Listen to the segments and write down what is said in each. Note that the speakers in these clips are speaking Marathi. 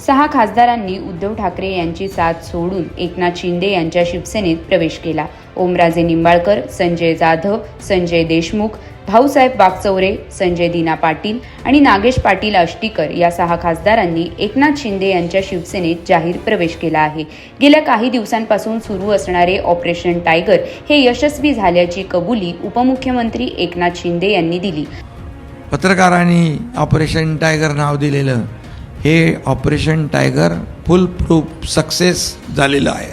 6 खासदारांनी उद्धव ठाकरे यांची साथ सोडून एकनाथ शिंदे यांच्या शिवसेनेत प्रवेश केला। ओमराजे निंबाळकर, संजय जाधव, संजय देशमुख, भाऊसाहेब वाकचौरे, संजय दिना पाटील आणि नागेश पाटील आष्टीकर या 6 खासदारांनी एकनाथ शिंदे यांच्या शिवसेनेत जाहीर प्रवेश केला आहे। गेल्या काही दिवसांपासून सुरू असणारे ऑपरेशन टायगर हे यशस्वी झाल्याची कबुली उपमुख्यमंत्री एकनाथ शिंदे यांनी दिली। पत्रकारांनी ऑपरेशन टायगर नाव दिलेलं हे ऑपरेशन टायगर फुल प्रूफ सक्सेस झालेलं आहे।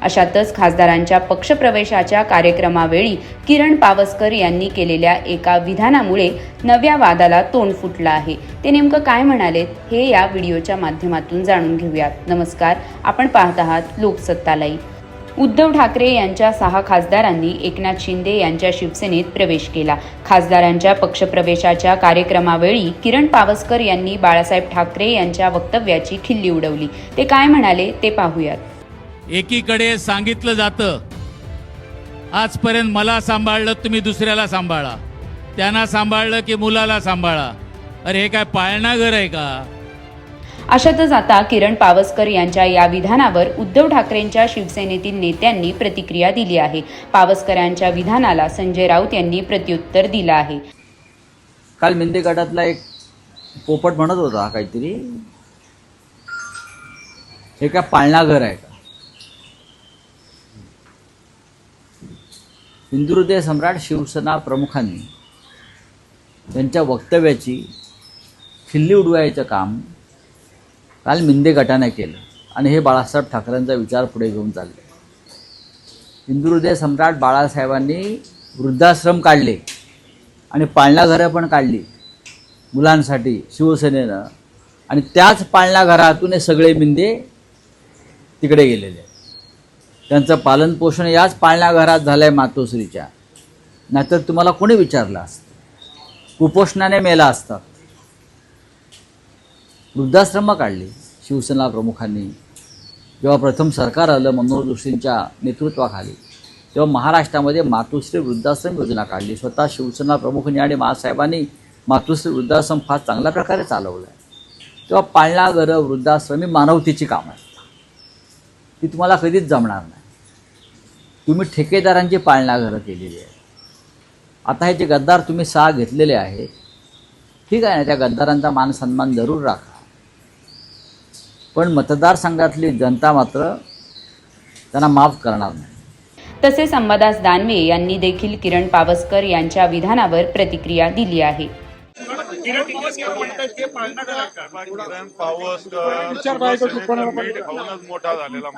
अशातच खासदारांच्या पक्षप्रवेशाच्या कार्यक्रमावेळी किरण पावसकर यांनी केलेल्या एका विधानामुळे नव्या वादाला तोंड फुटलं आहे। ते नेमकं काय म्हणालेत हे या व्हिडिओच्या माध्यमातून जाणून घेऊयात। नमस्कार, आपण पाहत आहात लोकसत्ता लाईव्ह। उद्धव ठाकरे यांच्या 6 खासदारांनी एकनाथ शिंदे यांच्या शिवसेनेत प्रवेश केला। खासदारांच्या पक्षप्रवेशाच्या कार्यक्रमावेळी किरण पावसकर यांनी बाळासाहेब ठाकरे यांच्या वक्तव्याची खिल्ली उडवली। ते काय म्हणाले ते पाहूयात। एकीकडे सांगितलं जातं, आजपर्यंत मला सांभाळलं तुम्ही दुसऱ्याला सांभाळा, त्यांना सांभाळलं की मुलाला सांभाळा। अरे हे काय पाळणा घर आहे का? अशातच आता किरण पावसकर यांच्या या विधानावर उद्धव ठाकरेंच्या शिवसेनेतील नेत्यांनी प्रतिक्रिया दिली आहे। पावसकरांच्या विधानाला संजय राऊत यांनी प्रत्युत्तर दिलं आहे। काल मिंदे गटातला एक पोपट म्हणत होता काहीतरी, हे काय पाळणा घर आहे का? हिंदुहृदय सम्राट शिवसेना प्रमुखांनी त्यांच्या वक्तव्याची खिल्ली उडवायचं काम काल मिंदे गटाने केलं आणि हे बाळासाहेब ठाकरेंचा विचार पुढे घेऊन चालले। हिंदुहृदय सम्राट बाळासाहेबांनी वृद्धाश्रम काढले आणि पाळणा घरं पण काढली मुलांसाठी शिवसेनेनं, आणि त्याच पाळणा घरातून हे सगळे मिंदे तिकडे गेलेले। त्यांचं पालनपोषण याच पाळणा घरात झालं आहे मातोश्रीच्या, नाहीतर तुम्हाला कोणी विचारलं असतं? कुपोषणाने मेला असतात। वृद्धाश्रम काढली शिवसेना प्रमुखांनी। जेव्हा प्रथम सरकार आलं मनोहर जोशींच्या नेतृत्वाखाली, तेव्हा महाराष्ट्रामध्ये मातोश्री वृद्धाश्रम योजना काढली। स्वतः शिवसेना प्रमुखांनी आणि मासाहेबांनी मातोश्री वृद्धाश्रम फार चांगल्या प्रकारे चालवलं आहे। तेव्हा पाळणा घरं, वृद्धाश्रम ही मानवतेची कामं आहेत, ती तुम्हाला कधीच जमणार नाही। तुम्ही ठेकेदारांची पाळणा घरं केलेली आहे। आता हे जे गद्दार तुम्ही 6 घेतलेले आहेत, ठीक आहे ना, त्या गद्दारांचा मान सन्मान जरूर राखा, पण मतदारसंघातली जनता मात्र त्यांना माफ करणार नाही। तसेच अंबादास दानवे यांनी देखील किरण पावसकर यांच्या विधानावर प्रतिक्रिया दिली आहे। किरण पावसकर मीठ खाऊनच मोठा झालेला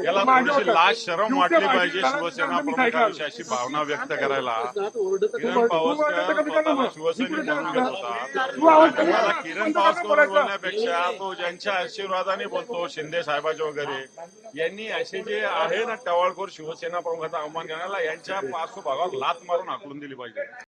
याला थोडीशी लाज शरम वाटली पाहिजे शिवसेना प्रमुखांची अशी भावना व्यक्त करायला। किरण पावसकर स्वतःला शिवसैनिक म्हणून घेत होता। मला किरण पावसकर बोलण्यापेक्षा तो ज्यांच्या आशीर्वादाने बोलतो, शिंदे साहेबांचे वगैरे, यांनी असे जे आहे ना टवाळखोर शिवसेना प्रमुखांचा अवमान करण्याला यांच्या पार्श्वभागावर लात मारून हाकलून दिली पाहिजे।